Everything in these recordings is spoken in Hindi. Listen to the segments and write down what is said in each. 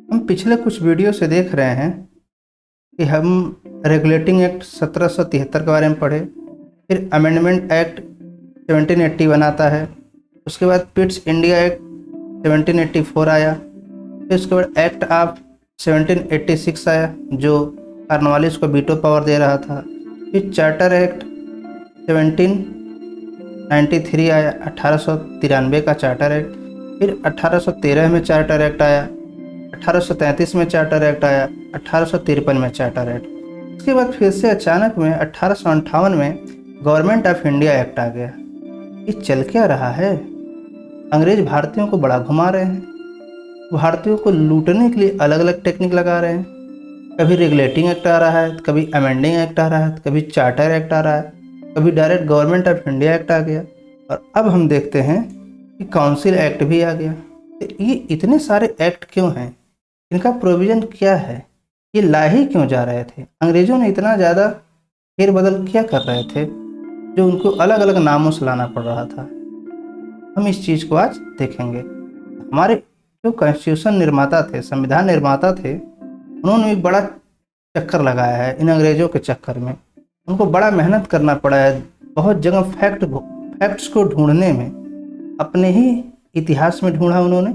हम पिछले कुछ वीडियो से देख रहे हैं कि हम रेगुलेटिंग एक्ट 1773 के बारे में पढ़े, फिर अमेंडमेंट एक्ट 1780 बनाता है, उसके बाद पिट्स इंडिया एक्ट 1784 आया, फिर उसके बाद एक्ट ऑफ 1786 आया जो कॉर्नवालिस को वीटो पावर दे रहा था, फिर चार्टर एक्ट 1793 आया, 1893 का चार्टर एक्ट, फिर 1813 में चार्टर एक्ट आया, 1833 में चार्टर एक्ट आया, 1853 में चार्टर एक्ट। इसके बाद फिर से अचानक में 1858 में गवर्नमेंट ऑफ इंडिया एक्ट आ गया। ये चल क्या रहा है? अंग्रेज भारतीयों को बड़ा घुमा रहे हैं, भारतीयों को लूटने के लिए अलग अलग टेक्निक लगा रहे हैं। कभी रेगुलेटिंग एक्ट आ रहा है, कभी अमेंडिंग एक्ट आ रहा है, कभी चार्टर एक्ट आ रहा है, कभी direct government of India act आ गया, और अब हम देखते हैं कि काउंसिल एक्ट भी आ गया। तो ये इतने सारे एक्ट क्यों हैं? इनका प्रोविज़न क्या है? ये ला ही क्यों जा रहे थे? अंग्रेज़ों ने इतना ज़्यादा फेरबदल क्या कर रहे थे जो उनको अलग अलग नामों से लाना पड़ रहा था? हम इस चीज़ को आज देखेंगे। हमारे जो कॉन्स्टिट्यूशन निर्माता थे, संविधान निर्माता थे, उन्होंने एक बड़ा चक्कर लगाया है इन अंग्रेज़ों के चक्कर में। उनको बड़ा मेहनत करना पड़ा है, बहुत जगह फैक्ट्स को ढूंढने में। अपने ही इतिहास में ढूंढा उन्होंने,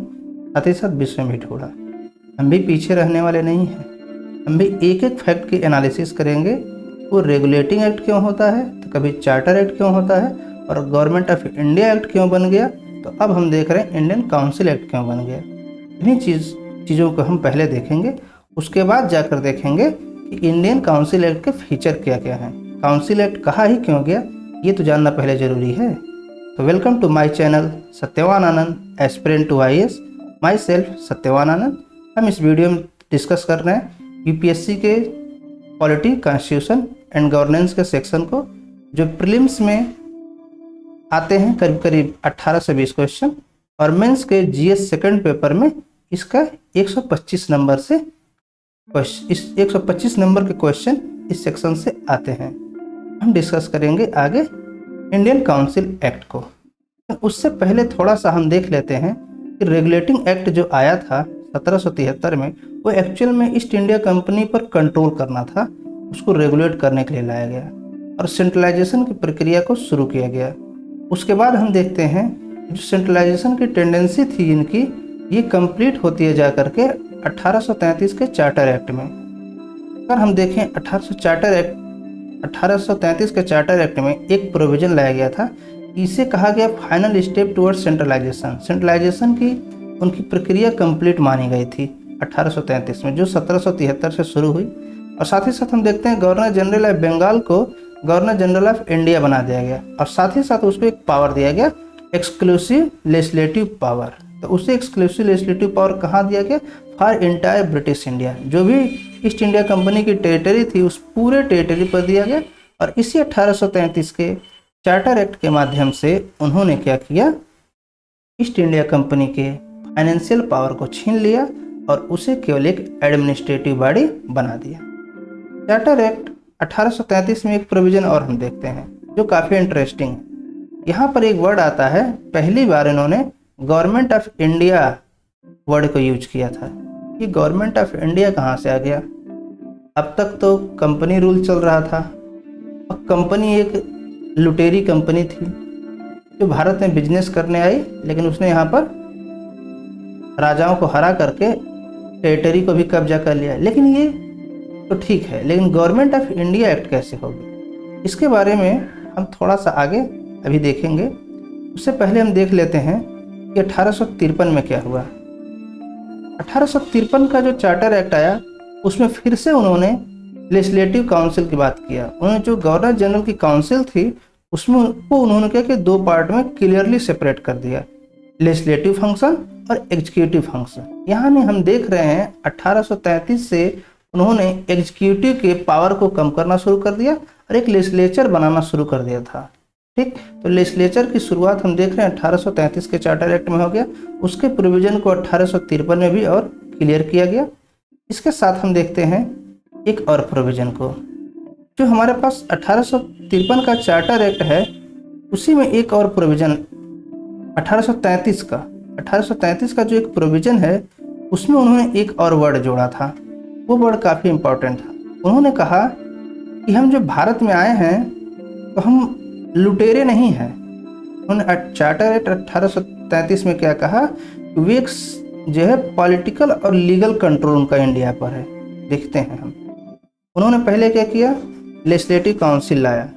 साथ ही साथ विश्व में भी ढूंढा। हम भी पीछे रहने वाले नहीं हैं, हम भी एक एक फैक्ट की एनालिसिस करेंगे। वो रेगुलेटिंग एक्ट क्यों होता है, तो कभी चार्टर एक्ट क्यों होता है, और गवर्नमेंट ऑफ इंडिया एक्ट क्यों बन गया, तो अब हम देख रहे हैं इंडियन काउंसिल एक्ट क्यों बन गया। इन्हीं चीज़ों को हम पहले देखेंगे, उसके बाद जाकर देखेंगे कि इंडियन काउंसिल एक्ट के फीचर क्या क्या हैं, काउंसिल एक्ट कहाँ ही क्यों गया, ये तो जानना पहले ज़रूरी है। तो welcome to my channel Satyawan Anand aspirant to IAS, myself Satyawan Anand. हम इस वीडियो में डिस्कस कर रहे हैं UPSC के पॉलिटी, कॉन्स्टिट्यूशन एंड गवर्नेंस के सेक्शन को, जो प्रीलिम्स में आते हैं करीब करीब 18 से 20 क्वेश्चन, और मेंस के GS सेकंड पेपर में इसका 125 नंबर से इस 125 नंबर के क्वेश्चन इस सेक्शन से आते हैं। हम डिस्कस करेंगे आगे इंडियन काउंसिल एक्ट को। उससे पहले थोड़ा सा हम देख लेते हैं कि रेगुलेटिंग एक्ट जो आया था 1773 में, वो एक्चुअल में ईस्ट इंडिया कंपनी पर कंट्रोल करना था, उसको रेगुलेट करने के लिए लाया गया और सेंट्रलाइजेशन की प्रक्रिया को शुरू किया गया। उसके बाद हम देखते हैं जो सेंट्रलाइजेशन की टेंडेंसी थी इनकी, ये कंप्लीट होती है जा करके 1833 के चार्टर एक्ट में। अगर हम देखें 1833 के चार्टर एक्ट में एक प्रोविज़न लाया गया था, इसे कहा गया final step towards centralization. Centralization की उनकी प्रक्रिया कंप्लीट मानी गई थी 1833 में, जो 1773 से शुरू हुई। और साथ ही साथ हम देखते हैं गवर्नर जनरल ऑफ बंगाल को गवर्नर जनरल ऑफ इंडिया बना दिया गया, और साथ ही साथ उसको एक पावर दिया गया, एक्सक्लूसिव लेजिस्लेटिव पावर। तो उसे एक्सक्लूसिव लेजिस्लेटिव पावर कहाँ दिया गया? फॉर इंटायर ब्रिटिश इंडिया, जो भी ईस्ट इंडिया कंपनी की टेरिटरी थी उस पूरे टेरिटरी पर दिया गया। और इसी 1833 के चार्टर एक्ट के माध्यम से उन्होंने क्या किया, ईस्ट इंडिया कंपनी के फाइनेंशियल पावर को छीन लिया और उसे केवल एक एडमिनिस्ट्रेटिव बॉडी बना दिया। चार्टर एक्ट 1833 में एक प्रोविज़न और हम देखते हैं जो काफ़ी इंटरेस्टिंग है। यहाँ पर एक वर्ड आता है, पहली बार इन्होंने गवर्नमेंट ऑफ इंडिया वर्ड को यूज किया था। ये गवर्नमेंट ऑफ इंडिया कहाँ से आ गया? अब तक तो कंपनी रूल चल रहा था, और कंपनी एक लुटेरी कंपनी थी जो भारत में बिजनेस करने आई, लेकिन उसने यहाँ पर राजाओं को हरा करके टेरिटरी को भी कब्जा कर लिया। लेकिन ये तो ठीक है, लेकिन गवर्नमेंट ऑफ इंडिया एक्ट कैसे होगी, इसके बारे में हम थोड़ा सा आगे अभी देखेंगे। उससे पहले हम देख लेते हैं कि 1853 में क्या हुआ। 1853 का जो चार्टर एक्ट आया, उसमें फिर से उन्होंने लेजिस्लेटिव काउंसिल की बात किया। उन्होंने जो गवर्नर जनरल की काउंसिल थी उसमें उनको उन्होंने क्या कि दो पार्ट में क्लियरली सेपरेट कर दिया, लेजिस्लेटिव फंक्शन और एग्जीक्यूटिव फंक्शन। यहाँ ने हम देख रहे हैं 1833 से उन्होंने एग्जीक्यूटिव के पावर को कम करना शुरू कर दिया और एक लेजिस्लेचर बनाना शुरू कर दिया था। ठीक, तो लेजिस्लेचर की शुरुआत हम देख रहे हैं 1833 के चार्टर एक्ट में हो गया। उसके प्रोविज़न को 1853 में भी और क्लियर किया गया। इसके साथ हम देखते हैं एक और प्रोविज़न को, जो हमारे पास 1853 का चार्टर एक्ट है, उसी में एक और प्रोविज़न 1833 का जो एक प्रोविज़न है, उसमें उन्होंने एक और वर्ड जोड़ा था, वो वर्ड काफ़ी इम्पोर्टेंट था। उन्होंने कहा कि हम जो भारत में आए हैं तो हम लुटेरे नहीं हैं। उन्होंने चार्टर एक्ट 1833 में क्या कहा कि वे जो है पॉलिटिकल और लीगल कंट्रोल उनका इंडिया पर है। देखते हैं हम, उन्होंने पहले क्या किया, लेजिस्लेटिव काउंसिल लाया।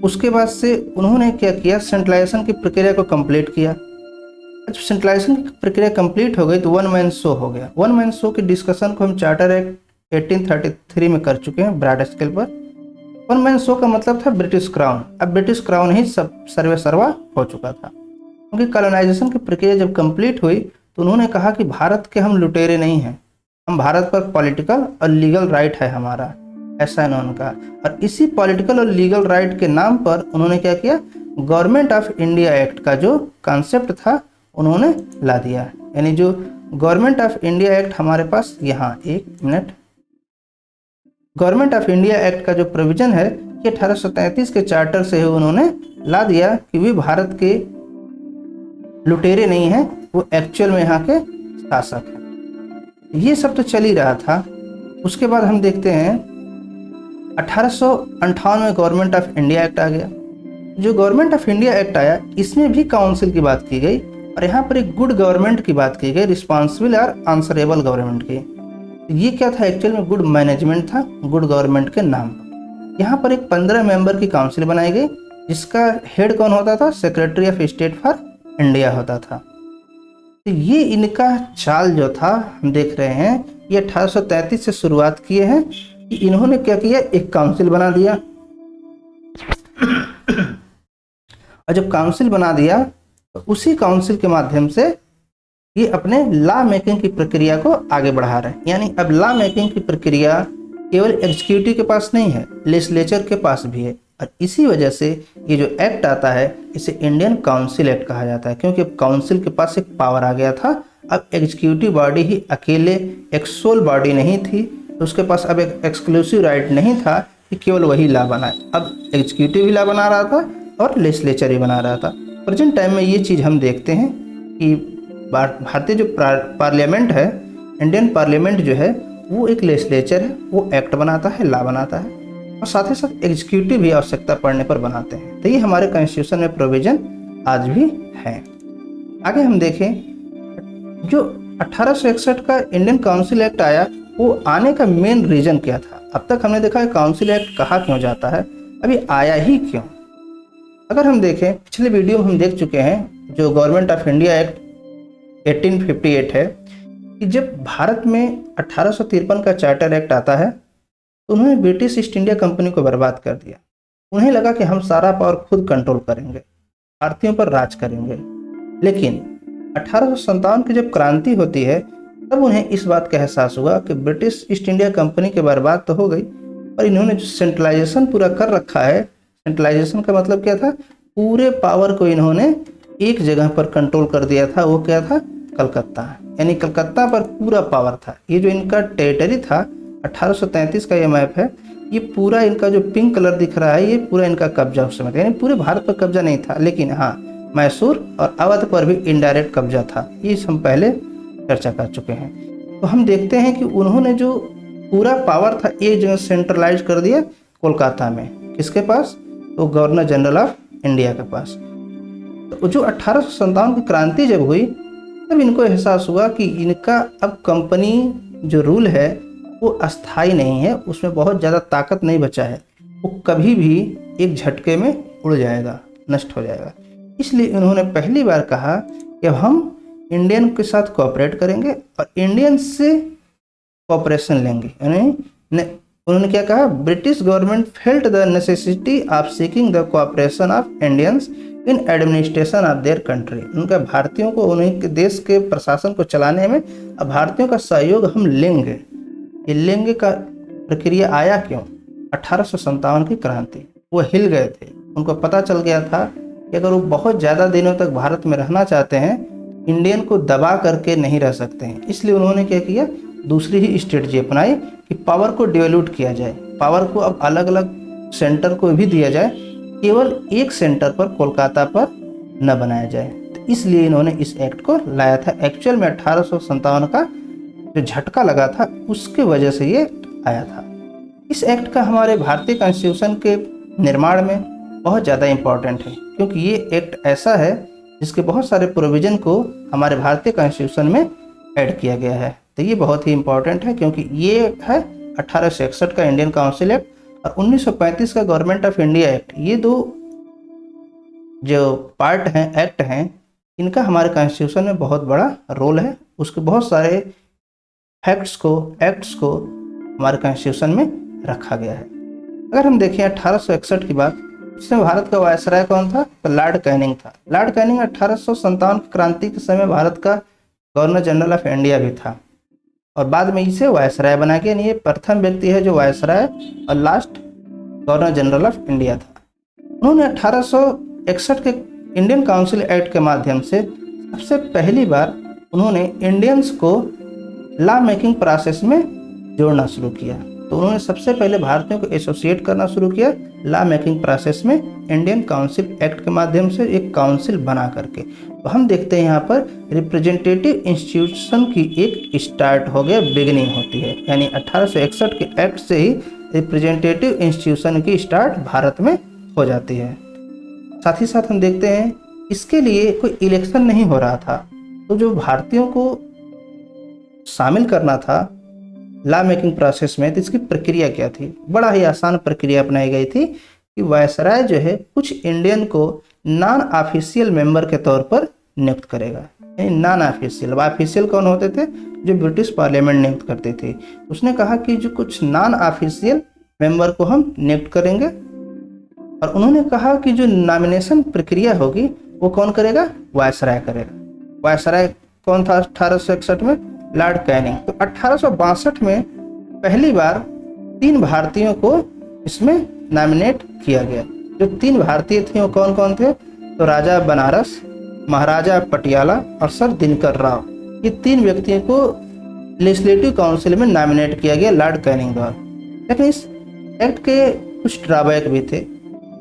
उसके बाद से उन्होंने क्या किया, सेंट्रलाइजेशन की प्रक्रिया को कंप्लीट किया। जब सेंट्रलाइजेशन की प्रक्रिया कंप्लीट हो गई तो वन मैन शो हो गया। वन मैन शो की डिस्कशन को हम चार्टर एक्ट 1833 में कर चुके हैं ब्रॉड स्केल पर। वन मैन शो का मतलब था ब्रिटिश क्राउन। अब ब्रिटिश क्राउन ही सब सर्वे सर्वा हो चुका था, क्योंकि कॉलोनाइजेशन की प्रक्रिया जब कंप्लीट हुई तो उन्होंने कहा कि भारत के हम लुटेरे नहीं हैं, हम भारत पर पॉलिटिकल और लीगल राइट है हमारा, ऐसा इन्होंने कहा। और इसी पॉलिटिकल और लीगल राइट के नाम पर उन्होंने क्या किया, गवर्नमेंट ऑफ इंडिया एक्ट का जो कॉन्सेप्ट था उन्होंने ला दिया। यानी जो गवर्नमेंट ऑफ इंडिया एक्ट हमारे पास, यहाँ एक minute, government of India act का जो प्रोविजन है ये 1833 के चार्टर से उन्होंने ला दिया कि वे भारत के लुटेरे नहीं हैं, वो एक्चुअल में यहाँ के शासक हैं। ये सब तो चल ही रहा था। उसके बाद हम देखते हैं 1858 में गवर्नमेंट ऑफ इंडिया एक्ट आ गया। जो गवर्नमेंट ऑफ इंडिया एक्ट आया इसमें भी काउंसिल की बात की गई और यहाँ पर एक गुड गवर्नमेंट की बात की गई, रिस्पॉन्सिबल और आंसरेबल गवर्नमेंट की। ये क्या था, एक्चुअल में गुड मैनेजमेंट था, गुड गवर्नमेंट के नाम पर। यहाँ पर एक 15 मेंबर की काउंसिल बनाई गई, जिसका हेड कौन होता था, secretary of state for India होता था। तो ये इनका चाल जो था हम देख रहे हैं, ये 1833 से शुरुआत किए हैं कि इन्होंने क्या किया, एक काउंसिल बना दिया। और जब काउंसिल बना दिया तो उसी काउंसिल के माध्यम से ये अपने लॉ मेकिंग की प्रक्रिया को आगे बढ़ा रहे हैं। यानी अब लॉ मेकिंग की प्रक्रिया केवल एग्जीक्यूटिव के पास नहीं है, लेजिस्लेचर के पास भी है। और इसी वजह से ये जो एक्ट आता है इसे इंडियन काउंसिल एक्ट कहा जाता है, क्योंकि अब काउंसिल के पास एक पावर आ गया था। अब एग्जीक्यूटिव बॉडी ही अकेले एक सोल बॉडी नहीं थी, तो उसके पास अब एक एक्सक्लूसिव राइट नहीं था कि केवल वही लॉ बनाए। अब एग्जीक्यूटिव भी लॉ बना रहा था और लेजिस्लेचर ही बना रहा था। प्रेजेंट टाइम में ये चीज़ हम देखते हैं कि भारतीय जो पार्लियामेंट है, इंडियन पार्लियामेंट जो है वो एक लेजिस्लेचर है, वो एक्ट बनाता है, लॉ बनाता है, और साथ ही साथ एग्जीक्यूटिव भी आवश्यकता पड़ने पर बनाते हैं। तो ये हमारे कॉन्स्टिट्यूशन में प्रोविजन आज भी है। आगे हम देखें, जो 1861 का इंडियन काउंसिल एक्ट आया वो आने का मेन रीजन क्या था। अब तक हमने देखा है काउंसिल एक्ट कहा क्यों जाता है, अभी आया ही क्यों। अगर हम देखें, पिछले वीडियो में हम देख चुके हैं जो गवर्नमेंट ऑफ इंडिया एक्ट 1858 है कि जब भारत में 1853 का चार्टर एक्ट आता है तो उन्होंने ब्रिटिश ईस्ट इंडिया कंपनी को बर्बाद कर दिया। उन्हें लगा कि हम सारा पावर खुद कंट्रोल करेंगे, भारतीयों पर राज करेंगे। लेकिन 1857 की जब क्रांति होती है तब उन्हें इस बात का एहसास हुआ कि ब्रिटिश ईस्ट इंडिया कंपनी के बर्बाद तो हो गई, पर इन्होंने जो सेंट्रलाइजेशन पूरा कर रखा है, सेंट्रलाइजेशन का मतलब क्या था, पूरे पावर को इन्होंने एक जगह पर कंट्रोल कर दिया था। वो क्या था, कलकत्ता। यानी कलकत्ता पर पूरा पावर था। ये जो इनका टेरिटरी था 1833 का ये मैप है, ये पूरा इनका जो पिंक कलर दिख रहा है ये पूरा इनका कब्जा उस समय था। यानी पूरे भारत पर कब्जा नहीं था, लेकिन हाँ मैसूर और अवध पर भी इनडायरेक्ट कब्जा था। ये हम पहले चर्चा कर चुके हैं। तो हम देखते हैं कि उन्होंने जो पूरा पावर था एक जगह सेंट्रलाइज कर दिया कोलकाता में। किसके पास, तो गवर्नर जनरल ऑफ इंडिया के पास। तो जो 1857 की क्रांति जब हुई तब इनको एहसास हुआ कि इनका अब कंपनी जो रूल है वो अस्थाई नहीं है, उसमें बहुत ज़्यादा ताकत नहीं बचा है, वो कभी भी एक झटके में उड़ जाएगा, नष्ट हो जाएगा। इसलिए उन्होंने पहली बार कहा कि अब हम इंडियन के साथ कोऑपरेट करेंगे और इंडियन से कोऑपरेशन लेंगे। यानी उन्होंने क्या कहा, British government felt the necessity of seeking the cooperation of Indians in administration of their country. उनका भारतीयों को, उन्हीं के देश के प्रशासन को चलाने में अब भारतीयों का सहयोग हम लेंगे। ये लेंगे का प्रक्रिया आया क्यों, 1857 की क्रांति। वो हिल गए थे, उनको पता चल गया था कि अगर वो बहुत ज़्यादा दिनों तक भारत में रहना चाहते हैं, इंडियन को दबा करके नहीं रह सकते हैं। इसलिए उन्होंने क्या किया, दूसरी ही स्ट्रेटजी अपनाई कि पावर को डिवैल्यूट किया जाए, पावर को अब अलग अलग सेंटर को भी दिया जाए, केवल एक सेंटर पर कोलकाता पर न बनाया जाए। तो इसलिए इन्होंने इस एक्ट को लाया था। एक्चुअल में 1857 का जो झटका लगा था उसकी वजह से ये आया था। इस एक्ट का हमारे भारतीय कॉन्स्टिट्यूशन के निर्माण में बहुत ज़्यादा इम्पोर्टेंट है, क्योंकि ये एक्ट ऐसा है जिसके बहुत सारे प्रोविज़न को हमारे भारतीय कॉन्स्टिट्यूशन में ऐड किया गया है। तो ये बहुत ही इम्पोर्टेंट है, क्योंकि ये है 1861 का इंडियन काउंसिल एक्ट और 1935 का गवर्नमेंट ऑफ इंडिया एक्ट। ये दो जो पार्ट हैं, एक्ट हैं, इनका हमारे कॉन्स्टिट्यूशन में बहुत बड़ा रोल है। उसके बहुत सारे फैक्ट्स को, एक्ट्स को हमारे कॉन्स्टिट्यूशन में रखा गया है। अगर हम देखें 1861 की बात, इसमें भारत का वायसराय कौन था? तो लॉर्ड कैनिंग था। लॉर्ड कैनिंग 1857 की क्रांति के समय भारत का गवर्नर जनरल ऑफ इंडिया भी था और बाद में इसे वायसराय बना के, ये प्रथम व्यक्ति है जो वायसराय और last governor general of India था। उन्होंने 1861 के इंडियन काउंसिल एक्ट के माध्यम से सबसे पहली बार उन्होंने इंडियंस को लॉ मेकिंग प्रोसेस में जोड़ना शुरू किया। तो उन्होंने सबसे पहले भारतीयों को एसोसिएट करना शुरू किया लॉ मेकिंग प्रोसेस में इंडियन काउंसिल एक्ट के माध्यम से, एक काउंसिल बना करके। तो हम देखते हैं यहाँ पर रिप्रेजेंटेटिव इंस्टीट्यूशन की एक स्टार्ट हो गया, बिगिनिंग होती है। यानी 1861 के एक्ट से ही रिप्रेजेंटेटिव इंस्टीट्यूशन की स्टार्ट भारत में हो जाती है। साथ ही साथ हम देखते हैं इसके लिए कोई इलेक्शन नहीं हो रहा था, तो जो भारतीयों को शामिल करना था लॉ मेकिंग प्रोसेस में, तो इसकी प्रक्रिया क्या थी? बड़ा ही आसान प्रक्रिया अपनाई गई थी कि वायसराय जो है कुछ इंडियन को नॉन ऑफिशियल मेंबर के तौर पर नियुक्त करेगा। यानी नॉन ऑफिशियल, ऑफिशियल कौन होते थे? जो ब्रिटिश पार्लियामेंट नियुक्त करती थी। उसने कहा कि जो कुछ नॉन ऑफिशियल मेंबर को हम नियुक्त करेंगे और उन्होंने कहा कि जो नॉमिनेशन प्रक्रिया होगी वो कौन करेगा? वायसराय करेगा। वायसराय कौन था 1861 में? Lord Canning. तो 1862 में पहली बार 3 भारतीयों को इसमें नॉमिनेट किया गया। जो 3 भारतीय थे वो कौन कौन थे? तो राजा बनारस, महाराजा पटियाला और सर दिनकर राव। ये 3 व्यक्तियों को लेजिस्लेटिव काउंसिल में नॉमिनेट किया गया लॉर्ड कैनिंग द्वारा। लेकिन इस एक्ट के कुछ ड्रॉबैक भी थे।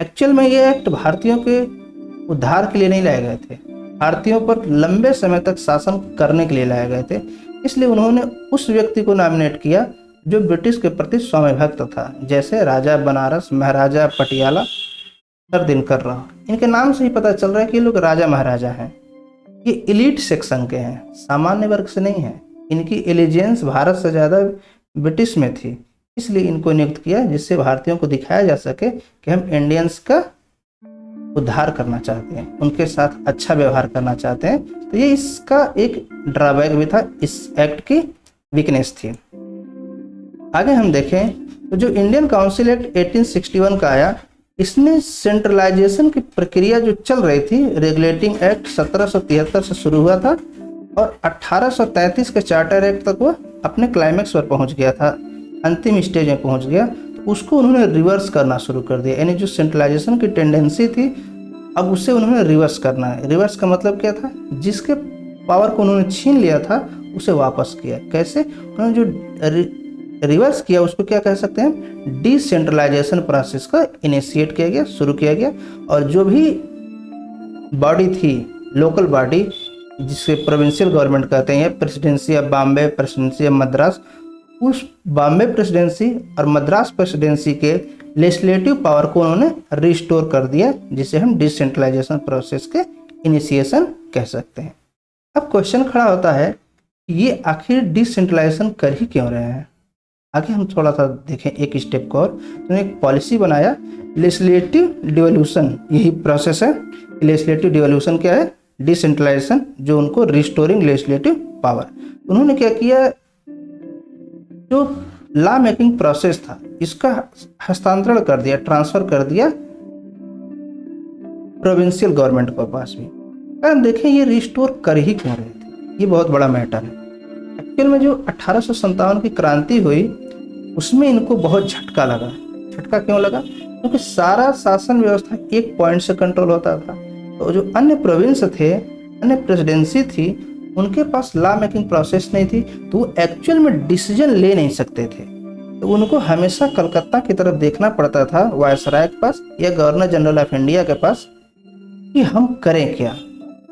एक्चुअल में ये एक्ट भारतीयों के उद्धार के लिए नहीं लाए गए थे, भारतीयों पर लंबे समय तक शासन करने के लिए लाए गए थे। इसलिए उन्होंने उस व्यक्ति को नॉमिनेट किया जो ब्रिटिश के प्रति स्वामिभक्त था, जैसे राजा बनारस, महाराजा पटियाला, सर दिनकर राव। इनके नाम से ही पता चल रहा है कि ये लोग राजा महाराजा हैं। ये एलीट सेक्शन के हैं, सामान्य वर्ग से नहीं है। इनकी एलिजेंस भारत से ज़्यादा ब्रिटिश में थी, इसलिए इनको नियुक्त किया, जिससे भारतीयों को दिखाया जा सके कि हम इंडियंस का उद्धार करना चाहते हैं, उनके साथ अच्छा व्यवहार करना चाहते हैं। तो ये इसका एक ड्रॉबैक भी था, इस एक्ट की वीकनेस थी। आगे हम देखें तो जो इंडियन काउंसिल एक्ट 1861 का आया, इसने सेंट्रलाइजेशन की प्रक्रिया जो चल रही थी, रेगुलेटिंग एक्ट 1773 से शुरू हुआ था और 1833 के चार्टर एक्ट तक वह अपने क्लाइमेक्स पर पहुंच गया था, अंतिम स्टेज में पहुंच गया। तो उसको उन्होंने रिवर्स करना शुरू कर दिया। यानी जो सेंट्रलाइजेशन की टेंडेंसी थी, अब उसे उन्होंने रिवर्स करना है। रिवर्स का मतलब क्या था? जिसके पावर को उन्होंने छीन लिया था उसे वापस किया। कैसे? उन्होंने जो रिवर्स किया उसको क्या कह सकते हैं? डिसेंट्रलाइजेशन प्रोसेस का इनिशिएट किया गया, शुरू किया गया। और जो भी बॉडी थी, लोकल बॉडी, जिसे प्रोविंशियल गवर्नमेंट कहते हैं, presidency of Bombay, presidency of Madras, उस बॉम्बे प्रेसिडेंसी और मद्रास प्रेसिडेंसी के लेजिस्लेटिव पावर को उन्होंने रिस्टोर कर दिया, जिसे हम डिसेंट्रलाइजेशन प्रोसेस के इनिशिएशन कह सकते हैं। अब क्वेश्चन खड़ा होता है ये आखिर डिसेंट्रलाइजेशन कर ही क्यों रहे हैं? आगे हम थोड़ा सा देखें एक स्टेप को और। उन्होंने एक पॉलिसी बनाया लेजिस्लेटिव डिवोल्यूशन, यही प्रोसेस है। लेजिस्लेटिव डिवोल्यूशन क्या है? डिसेंट्रलाइजेशन, जो उनको रिस्टोरिंग लेजिस्लेटिव पावर। उन्होंने क्या किया, जो लॉ मेकिंग प्रोसेस था इसका हस्तांतरण कर दिया, ट्रांसफर कर दिया प्रोविंशियल गवर्नमेंट के पास भी। हम देखें ये रिस्टोर कर ही क्यों रहे थे, ये बहुत बड़ा मैटर है। एक्चुअल में जो 1857 की क्रांति हुई उसमें इनको बहुत झटका लगा। झटका क्यों लगा? क्योंकि सारा शासन व्यवस्था एक पॉइंट से कंट्रोल होता था। तो जो अन्य प्रोविंस थे, अन्य प्रेसिडेंसी थी, उनके पास लॉ मेकिंग प्रोसेस नहीं थी, तो वो एक्चुअल में डिसीजन ले नहीं सकते थे। तो उनको हमेशा कलकत्ता की तरफ देखना पड़ता था, वायसराय के पास या गवर्नर जनरल ऑफ इंडिया के पास, कि हम करें क्या।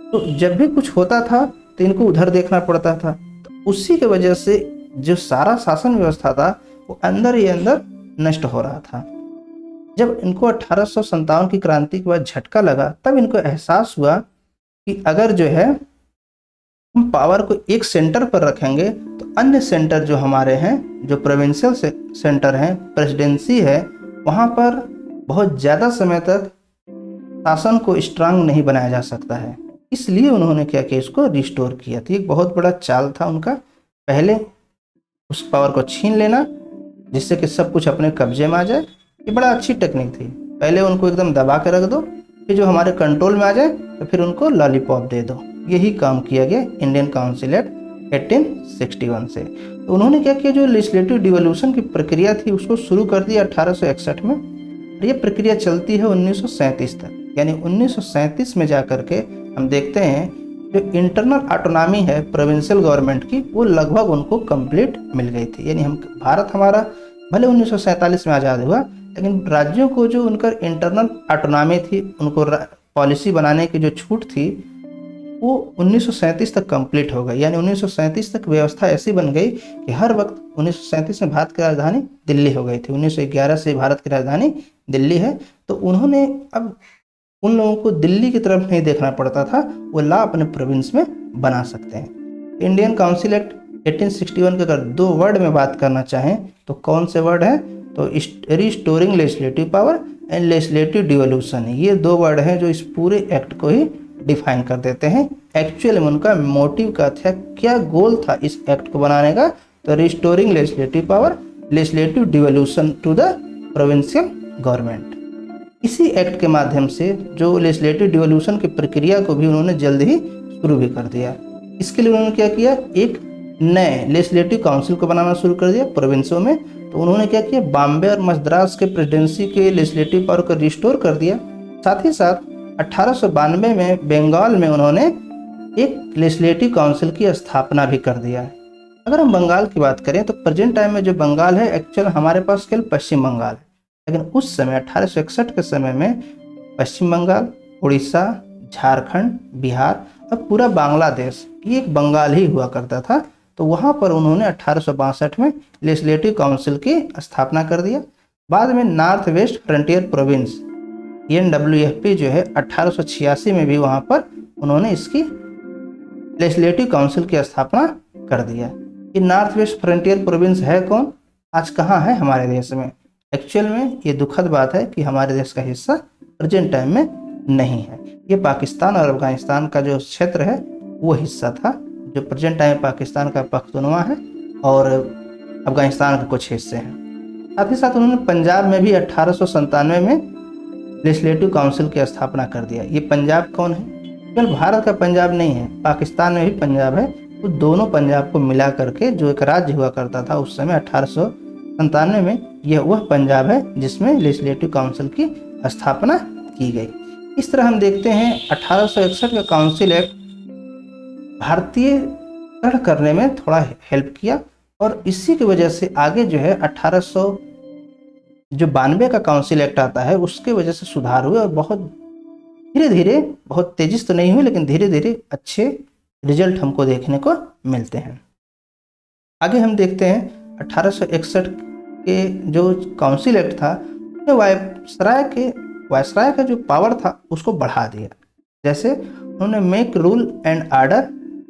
तो जब भी कुछ होता था तो इनको उधर देखना पड़ता था। तो उसी की वजह से जो सारा शासन व्यवस्था था वो अंदर ही अंदर नष्ट हो रहा था। जब इनको 1857 की क्रांति के बाद झटका लगा, तब इनको एहसास हुआ कि अगर जो है हम पावर को एक सेंटर पर रखेंगे तो अन्य सेंटर जो हमारे हैं, जो प्रोविंशियल सेंटर हैं, प्रेसिडेंसी है, वहाँ पर बहुत ज़्यादा समय तक शासन को स्ट्रांग नहीं बनाया जा सकता है। इसलिए उन्होंने क्या किया, इसको रिस्टोर किया। तो एक बहुत बड़ा चाल था उनका, पहले उस पावर को छीन लेना जिससे कि सब कुछ अपने कब्जे में आ जाए। ये बड़ा अच्छी टेक्निक थी। पहले उनको एकदम दबा के रख दो, फिर जो हमारे कंट्रोल में आ जाए तो फिर उनको लॉलीपॉप दे दो। यही काम किया गया इंडियन काउंसिल एक्ट 1861 से। तो उन्होंने क्या किया, जो लेजिस्लेटिव डिवोल्यूशन की प्रक्रिया थी उसको शुरू कर दिया 1861 में। और ये प्रक्रिया चलती है 1937 तक। यानी 1937 में जा करके हम देखते हैं जो इंटरनल ऑटोनॉमी है प्रोविंशियल गवर्नमेंट की, वो लगभग उनको कंप्लीट मिल गई थी। यानी हम भारत हमारा भले 1947 में आज़ाद हुआ, लेकिन राज्यों को जो उनका इंटरनल ऑटोनॉमी थी, उनको पॉलिसी बनाने की जो छूट थी, वो 1937 तक कंप्लीट हो गई। यानी 1937 तक व्यवस्था ऐसी बन गई कि हर वक्त 1937 में भारत की राजधानी दिल्ली हो गई थी। 1911 से भारत की राजधानी दिल्ली है। तो उन्होंने अब उन लोगों को दिल्ली की तरफ नहीं देखना पड़ता था, वो लॉ अपने प्रोविंस में बना सकते हैं। इंडियन काउंसिल एक्ट 1861 के अगर दो वर्ड में बात करना चाहें तो कौन से वर्ड हैं, तो restoring legislative power and legislative devolution. ये दो वर्ड हैं जो इस पूरे एक्ट को ही डिफाइन कर देते हैं। एक्चुअल में उनका मोटिव क्या था, क्या गोल था इस एक्ट को बनाने का, तो restoring legislative power, legislative devolution to the provincial government. इसी एक्ट के माध्यम से जो लेजिस्लेटिव डिवोल्यूशन की प्रक्रिया को भी उन्होंने जल्द ही शुरू भी कर दिया। इसके लिए उन्होंने क्या किया, एक नए लेजिस्लेटिव काउंसिल को बनाना शुरू कर दिया प्रोविंसों में। तो उन्होंने क्या किया, बॉम्बे और मद्रास के प्रेसिडेंसी के लेजिस्लेटिव पावर को रिस्टोर कर दिया। साथ ही साथ 1892 में बंगाल में उन्होंने एक लेजिस्लेटिव काउंसिल की स्थापना भी कर दिया। अगर हम बंगाल की बात करें तो प्रेजेंट टाइम में जो बंगाल है, एक्चुअल हमारे पास केवल पश्चिम बंगाल है, लेकिन उस समय 1861 के समय में पश्चिम बंगाल, उड़ीसा, झारखंड, बिहार और पूरा बांग्लादेश ये एक बंगाल ही हुआ करता था। तो वहाँ पर उन्होंने 1862 में लेजिस्लेटिव काउंसिल की स्थापना कर दिया। बाद में north west frontier province NWFP जो है 1886 में भी वहाँ पर उन्होंने इसकी लेजिस्लेटिव काउंसिल की स्थापना कर दिया। ये नॉर्थ वेस्ट फ्रंटियर प्रोविंस है कौन, आज कहाँ है, हमारे देश में। एक्चुअल में ये दुखद बात है कि हमारे देश का हिस्सा प्रेजेंट टाइम में नहीं है। ये पाकिस्तान और अफगानिस्तान का जो क्षेत्र है वो हिस्सा था, जो प्रेजेंट टाइम पाकिस्तान का पख्तूनवा है और अफगानिस्तान के कुछ हिस्से हैं। साथ ही साथ उन्होंने पंजाब में भी 1897 में लेजिस्लेटिव काउंसिल की स्थापना कर दिया। ये पंजाब कौन है, केवल भारत का पंजाब नहीं है, पाकिस्तान में भी पंजाब है। तो दोनों पंजाब को मिला करके जो एक राज्य हुआ करता था उस समय 1897 में, यह वह पंजाब है जिसमें लेजिस्लेटिव काउंसिल की स्थापना की गई। इस तरह हम देखते हैं 1861 का काउंसिल एक्ट भारतीयकरण करने में थोड़ा हेल्प किया, और इसी की वजह से आगे जो है 1892 का काउंसिल एक्ट आता है, उसके वजह से सुधार हुए और बहुत धीरे धीरे, बहुत तेजी से तो नहीं हुए लेकिन धीरे धीरे अच्छे रिजल्ट हमको देखने को मिलते हैं। आगे हम देखते हैं 1861 के जो काउंसिल एक्ट था, वायसराय का जो पावर था उसको बढ़ा दिया। जैसे उन्होंने make rule and order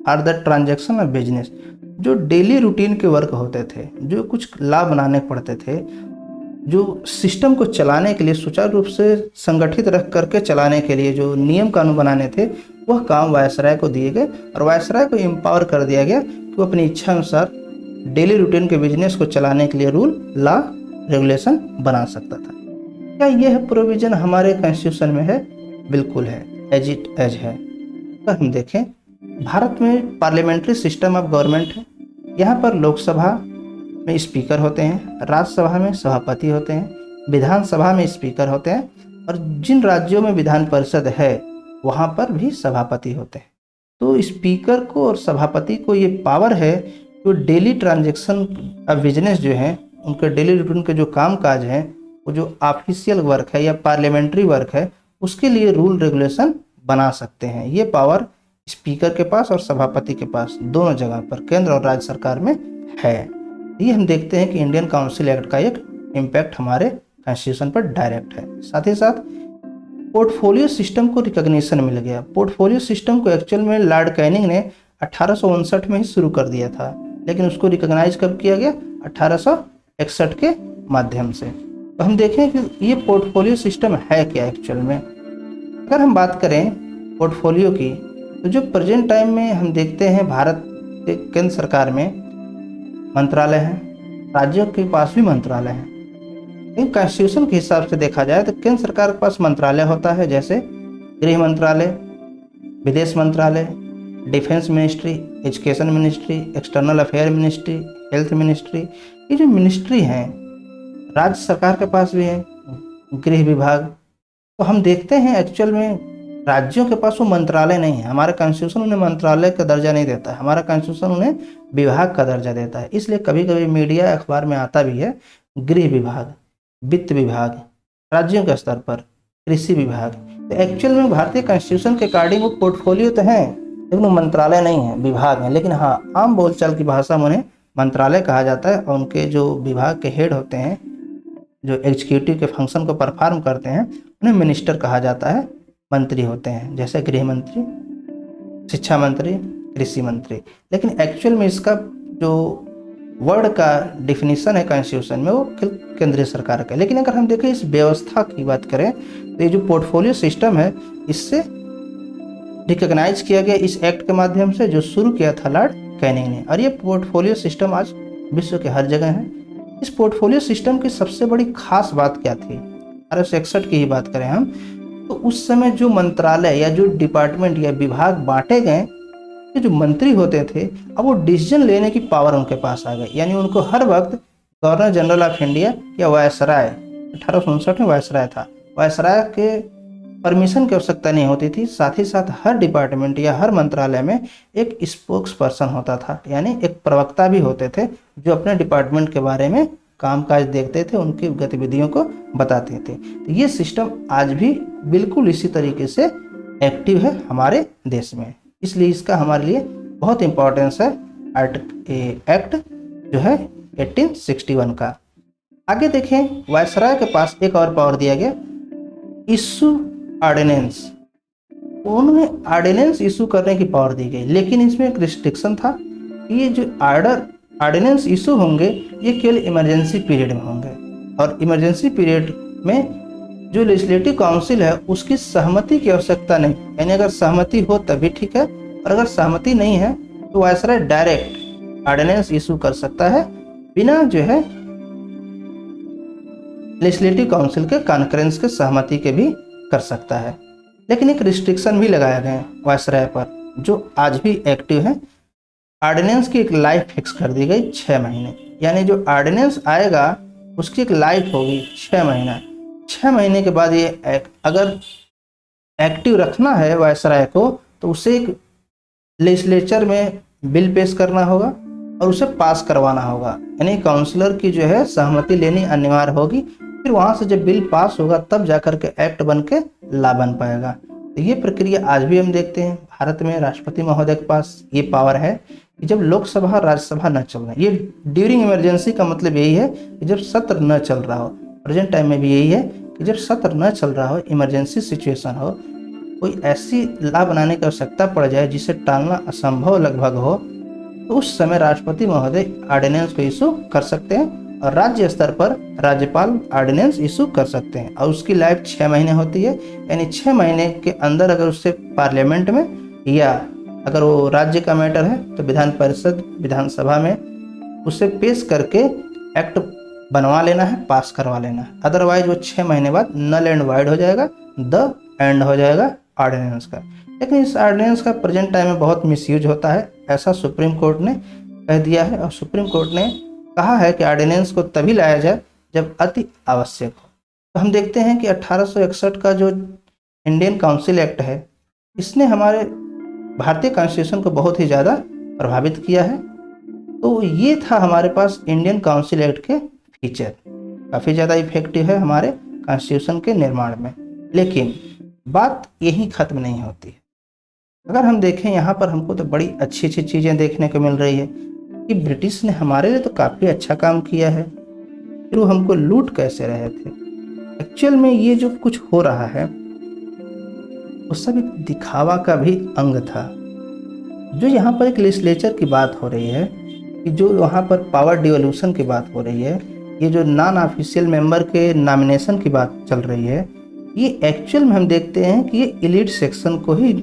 are the transaction of business, जो डेली रूटीन के वर्क होते थे, जो कुछ लॉ बनाने पड़ते थे, जो सिस्टम को चलाने के लिए सुचारू रूप से संगठित रख करके चलाने के लिए जो नियम कानून बनाने थे, वह काम वायसराय को दिए गए और वायसराय को एम्पावर कर दिया गया कि वो अपनी इच्छा अनुसार डेली रूटीन के बिजनेस को चलाने के लिए रूल, लॉ, रेगुलेशन बना सकता था। क्या यह प्रोविजन हमारे कॉन्स्टिट्यूशन में है? बिल्कुल है, एज इट एज है। तो हम देखें, भारत में पार्लियामेंट्री सिस्टम ऑफ गवर्नमेंट है। यहाँ पर लोकसभा में स्पीकर होते हैं, राज्यसभा में सभापति होते हैं, विधानसभा में स्पीकर होते हैं, और जिन राज्यों में विधान परिषद है वहाँ पर भी सभापति होते हैं। तो स्पीकर को और सभापति को ये पावर है जो डेली ट्रांजैक्शन ऑफ बिजनेस जो है, उनके डेली रूटीन के जो काम काज हैं, वो जो ऑफिशियल वर्क है या पार्लियामेंट्री वर्क है, उसके लिए रूल रेगुलेशन बना सकते हैं। ये पावर स्पीकर के पास और सभापति के पास, दोनों जगह पर केंद्र और राज्य सरकार में है। ये हम देखते हैं कि इंडियन काउंसिल एक्ट का एक इम्पैक्ट हमारे कॉन्स्टिट्यूशन पर डायरेक्ट है। साथ ही साथ पोर्टफोलियो सिस्टम को रिकॉग्निशन मिल गया। पोर्टफोलियो सिस्टम को एक्चुअल में लॉर्ड कैनिंग ने 1859 में ही शुरू कर दिया था, लेकिन उसको रिकॉग्नाइज कब किया गया? 1861 के माध्यम से। तो हम देखें कि ये पोर्टफोलियो सिस्टम है क्या एक्चुअल में। अगर हम बात करें पोर्टफोलियो की, तो जो प्रेजेंट टाइम में हम देखते हैं भारत के केंद्र सरकार में मंत्रालय हैं, राज्यों के पास भी मंत्रालय हैं। इन कॉन्स्टिट्यूशन के हिसाब से देखा जाए तो केंद्र सरकार के पास मंत्रालय होता है, जैसे गृह मंत्रालय, विदेश मंत्रालय, defence ministry, education ministry, external affair ministry, health ministry. ये जो मिनिस्ट्री हैं राज्य सरकार के पास भी है, गृह विभाग। तो हम देखते हैं एक्चुअल में राज्यों के पास वो मंत्रालय नहीं है। हमारा कॉन्स्टिट्यूशन उन्हें मंत्रालय का दर्जा नहीं देता है, हमारा कॉन्स्टिट्यूशन उन्हें विभाग का दर्जा देता है। इसलिए कभी कभी मीडिया अखबार में आता भी है गृह विभाग, वित्त विभाग, राज्यों के स्तर पर कृषि विभाग। तो एक्चुअल में भारतीय कॉन्स्टिट्यूशन के अकॉर्डिंग वो पोर्टफोलियो तो हैं, लेकिन वो मंत्रालय नहीं है, विभाग है। लेकिन हाँ, आम बोलचाल की भाषा में उन्हें मंत्रालय कहा जाता है, और उनके जो विभाग के हेड होते हैं, जो एग्जीक्यूटिव के फंक्शन को परफॉर्म करते हैं, उन्हें मिनिस्टर कहा जाता है, मंत्री होते हैं, जैसे गृह मंत्री, शिक्षा मंत्री, कृषि मंत्री। लेकिन एक्चुअल में इसका जो वर्ड का डिफिनीशन है कॉन्स्टिट्यूशन में, वो केंद्रीय सरकार का है। लेकिन अगर हम देखें इस व्यवस्था की बात करें, तो ये जो पोर्टफोलियो सिस्टम है, इससे रिकॉग्नाइज किया गया इस एक्ट के माध्यम से, जो शुरू किया था लॉर्ड कैनिंग ने। और ये पोर्टफोलियो सिस्टम आज विश्व के हर जगह है। इस पोर्टफोलियो सिस्टम की सबसे बड़ी खास बात क्या थी? 1861 की ही बात करें हम, तो उस समय जो मंत्रालय या जो डिपार्टमेंट या विभाग बांटे गए, ये जो मंत्री होते थे, अब वो डिसीजन लेने की पावर उनके पास आ गई। यानी उनको हर वक्त गवर्नर जनरल ऑफ इंडिया या वायसराय, 1859 में वायसराय था, वायसराय के परमिशन की आवश्यकता नहीं होती थी। साथ ही साथ हर डिपार्टमेंट या हर मंत्रालय में एक स्पोक्स पर्सन होता था, यानी एक प्रवक्ता भी होते थे, जो अपने डिपार्टमेंट के बारे में कामकाज देखते थे, उनकी गतिविधियों को बताते थे। तो ये सिस्टम आज भी बिल्कुल इसी तरीके से एक्टिव है हमारे देश में, इसलिए इसका हमारे लिए बहुत इम्पोर्टेंस है एक्ट जो है 1861 का। आगे देखें, वायसराय के पास एक और पावर दिया गया, इशू ऑर्डिनेंस। उन्हें ऑर्डिनेंस इशू करने की पावर दी गई, लेकिन इसमें एक रिस्ट्रिक्शन था। ये जो ऑर्डिनेंस इशू होंगे, ये केवल इमरजेंसी पीरियड में होंगे, और इमरजेंसी पीरियड में जो लेजिस्लेटिव काउंसिल है उसकी सहमति की आवश्यकता नहीं। यानी अगर सहमति हो तभी ठीक है, और अगर सहमति नहीं है तो वायसराय डायरेक्ट ऑर्डिनेंस इशू कर सकता है, बिना जो है लेजिस्लेटिव काउंसिल के कॉन्फ्रेंस के सहमति के भी कर सकता है। लेकिन एक रिस्ट्रिक्शन भी लगाया गया है वायसराय पर, जो आज भी एक्टिव है। ऑर्डिनेंस की एक लाइफ फिक्स कर दी गई 6 महीने, यानी जो ऑर्डिनेंस आएगा उसकी एक लाइफ होगी 6 महीना। 6 महीने के बाद ये अगर एक्टिव रखना है वायसराय को, तो उसे एक लेजिस्लेचर में बिल पेश करना होगा और उसे पास करवाना होगा, यानी काउंसलर की जो है सहमति लेनी अनिवार्य होगी। फिर वहाँ से जब बिल पास होगा तब जाकर के एक्ट बन के ला बन पाएगा। तो ये प्रक्रिया आज भी हम देखते हैं भारत में। राष्ट्रपति महोदय के पास ये पावर है कि जब लोकसभा और राज्यसभा न चल रहा है, ये ड्यूरिंग इमरजेंसी का मतलब यही है कि जब सत्र न चल रहा हो, प्रेजेंट टाइम में भी यही है कि जब सत्र न चल रहा हो, इमरजेंसी सिचुएशन हो, कोई ऐसी ला बनाने की आवश्यकता पड़ जाए जिसे टालना असंभव लगभग हो, तो उस समय राष्ट्रपति महोदय ऑर्डिनेंस को इशू कर सकते हैं, और राज्य स्तर पर राज्यपाल ऑर्डिनेंस इशू कर सकते हैं। और उसकी लाइफ 6 महीने होती है, यानी 6 महीने के अंदर अगर उससे पार्लियामेंट में, या अगर वो राज्य का मैटर है तो विधान परिषद, विधानसभा में उसे पेश करके एक्ट बनवा लेना है, पास करवा लेना है। अदरवाइज वो 6 महीने बाद नल एंड वाइड हो जाएगा, द एंड हो जाएगा ऑर्डिनेंस का। लेकिन इस ऑर्डिनेंस का प्रेजेंट टाइम में बहुत मिसयूज होता है, ऐसा सुप्रीम कोर्ट ने कह दिया है। और सुप्रीम कोर्ट ने कहा है कि ऑर्डिनेंस को तभी लाया जाए जब अति आवश्यक हो। तो हम देखते हैं कि 1861 का जो इंडियन काउंसिल एक्ट है, इसने हमारे भारतीय कॉन्स्टिट्यूशन को बहुत ही ज़्यादा प्रभावित किया है। तो ये था हमारे पास इंडियन काउंसिल एक्ट के फीचर, काफ़ी ज़्यादा इफेक्टिव है हमारे कॉन्स्टिट्यूशन के निर्माण में। लेकिन बात यही खत्म नहीं होती है। अगर हम देखें यहाँ पर हमको तो बड़ी अच्छी अच्छी चीज़ें देखने को मिल रही है कि ब्रिटिश ने हमारे लिए तो काफ़ी अच्छा काम किया है, फिर वो हमको लूट कैसे रहे थे। एक्चुअल में ये जो कुछ हो रहा है वो सब एक दिखावा का भी अंग था। जो यहाँ पर एक लेजिस्लेचर की बात हो रही है कि जो वहाँ पर पावर डिवोल्यूशन की बात हो रही है, ये जो नॉन ऑफिशियल मेंबर के नॉमिनेशन की बात चल रही है, ये एक्चुअल में हम देखते हैं कि ये एलीट सेक्शन को ही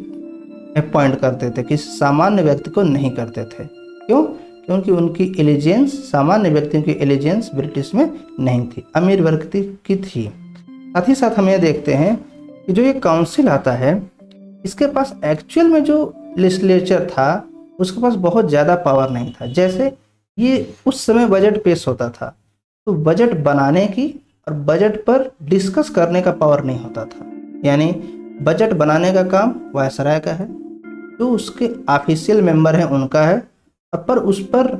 अपॉइंट करते थे, कि सामान्य व्यक्ति को नहीं करते थे। क्यों? क्योंकि उनकी एलिजेंस, सामान्य व्यक्तियों की एलिजेंस ब्रिटिश में नहीं थी, अमीर वर्ग की थी। साथ ही साथ हम ये देखते हैं कि जो ये काउंसिल आता है, इसके पास एक्चुअल में जो लेजिस्लेचर था उसके पास बहुत ज़्यादा पावर नहीं था। जैसे ये उस समय बजट पेश होता था तो बजट बनाने की और बजट पर डिस्कस करने का पावर नहीं होता था। यानी बजट बनाने का काम वायसराय का है, जो उसके ऑफिशियल मेंबर हैं उनका है, पर उस पर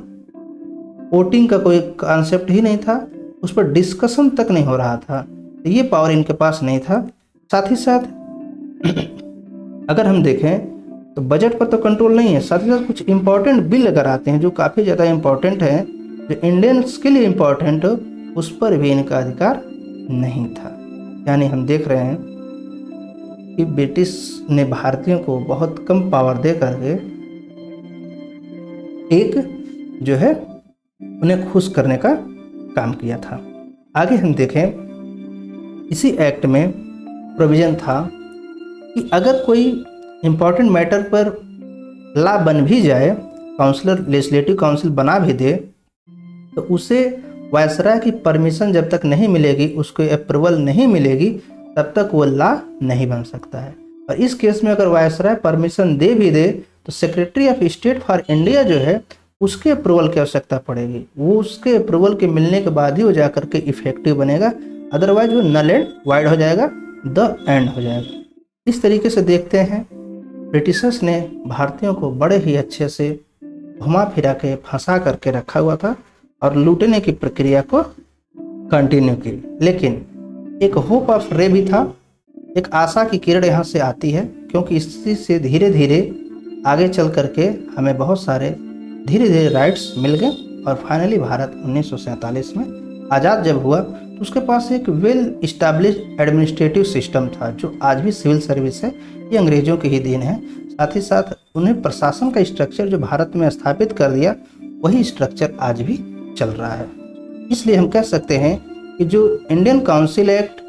वोटिंग का कोई कॉन्सेप्ट ही नहीं था, उस पर डिस्कशन तक नहीं हो रहा था, तो ये पावर इनके पास नहीं था। साथ ही साथ अगर हम देखें तो बजट पर तो कंट्रोल नहीं है, साथ ही साथ कुछ इंपॉर्टेंट बिल अगर आते हैं जो काफ़ी ज़्यादा इंपॉर्टेंट है, जो इंडियंस के लिए इंपॉर्टेंट हो, उस पर भी इनका अधिकार नहीं था। यानी हम देख रहे हैं कि ब्रिटिश ने भारतीयों को बहुत कम पावर दे करके एक जो है उन्हें खुश करने का काम किया था। आगे हम देखें, इसी एक्ट में प्रोविज़न था कि अगर कोई इम्पॉर्टेंट मैटर पर लॉ बन भी जाए, काउंसिलर लेजिस्लेटिव काउंसिल बना भी दे, तो उसे वायसराय की परमिशन जब तक नहीं मिलेगी, उसको अप्रूवल नहीं मिलेगी, तब तक वो लॉ नहीं बन सकता है। और इस केस में अगर वायसराय परमिशन दे भी दे तो secretary of state for India जो है उसके अप्रूवल की आवश्यकता पड़ेगी। वो उसके अप्रूवल के मिलने के बाद ही वो जा करके इफेक्टिव बनेगा, अदरवाइज वो नल एंड वाइड हो जाएगा, द एंड हो जाएगा। इस तरीके से देखते हैं ब्रिटिशर्स ने भारतीयों को बड़े ही अच्छे से घुमा फिरा के फंसा करके रखा हुआ था और लूटने की प्रक्रिया को कंटिन्यू की। लेकिन एक होप ऑफ रे भी था, एक आशा की किरण यहाँ से आती है, क्योंकि इसी से धीरे धीरे आगे चल करके हमें बहुत सारे धीरे धीरे राइट्स मिल गए और फाइनली भारत 1947 में आज़ाद जब हुआ तो उसके पास एक वेल इस्टेब्लिश्ड एडमिनिस्ट्रेटिव सिस्टम था, जो आज भी सिविल सर्विस है, ये अंग्रेजों की ही देन है। साथ ही साथ उन्हें प्रशासन का स्ट्रक्चर जो भारत में स्थापित कर दिया, वही स्ट्रक्चर आज भी चल रहा है। इसलिए हम कह सकते हैं कि जो इंडियन काउंसिल एक्ट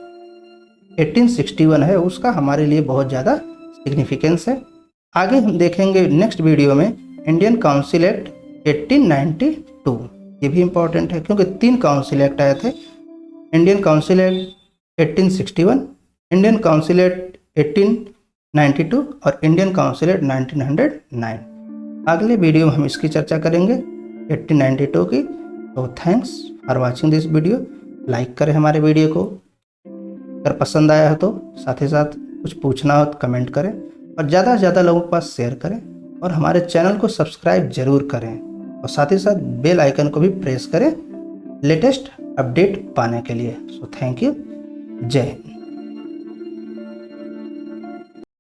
1861 है उसका हमारे लिए बहुत ज़्यादा सिग्निफिकेंस है। आगे हम देखेंगे नेक्स्ट वीडियो में इंडियन काउंसिल एक्ट 1892, ये भी इम्पोर्टेंट है क्योंकि 3 काउंसिल एक्ट आए थे, Indian council act 1861, Indian council act 1892 और इंडियन काउंसिल एक्ट 1909। अगले वीडियो में हम इसकी चर्चा करेंगे 1892 की। तो thanks for watching this video. Like करें हमारे वीडियो को, अगर पसंद आया हो तो, साथ ही साथ कुछ पूछना हो तो कमेंट करें और ज़्यादा से ज़्यादा लोगों के पास शेयर करें और हमारे चैनल को सब्सक्राइब जरूर करें और साथ ही साथ बेल आइकन को भी प्रेस करें लेटेस्ट अपडेट पाने के लिए। सो थैंक यू, जय हिंद।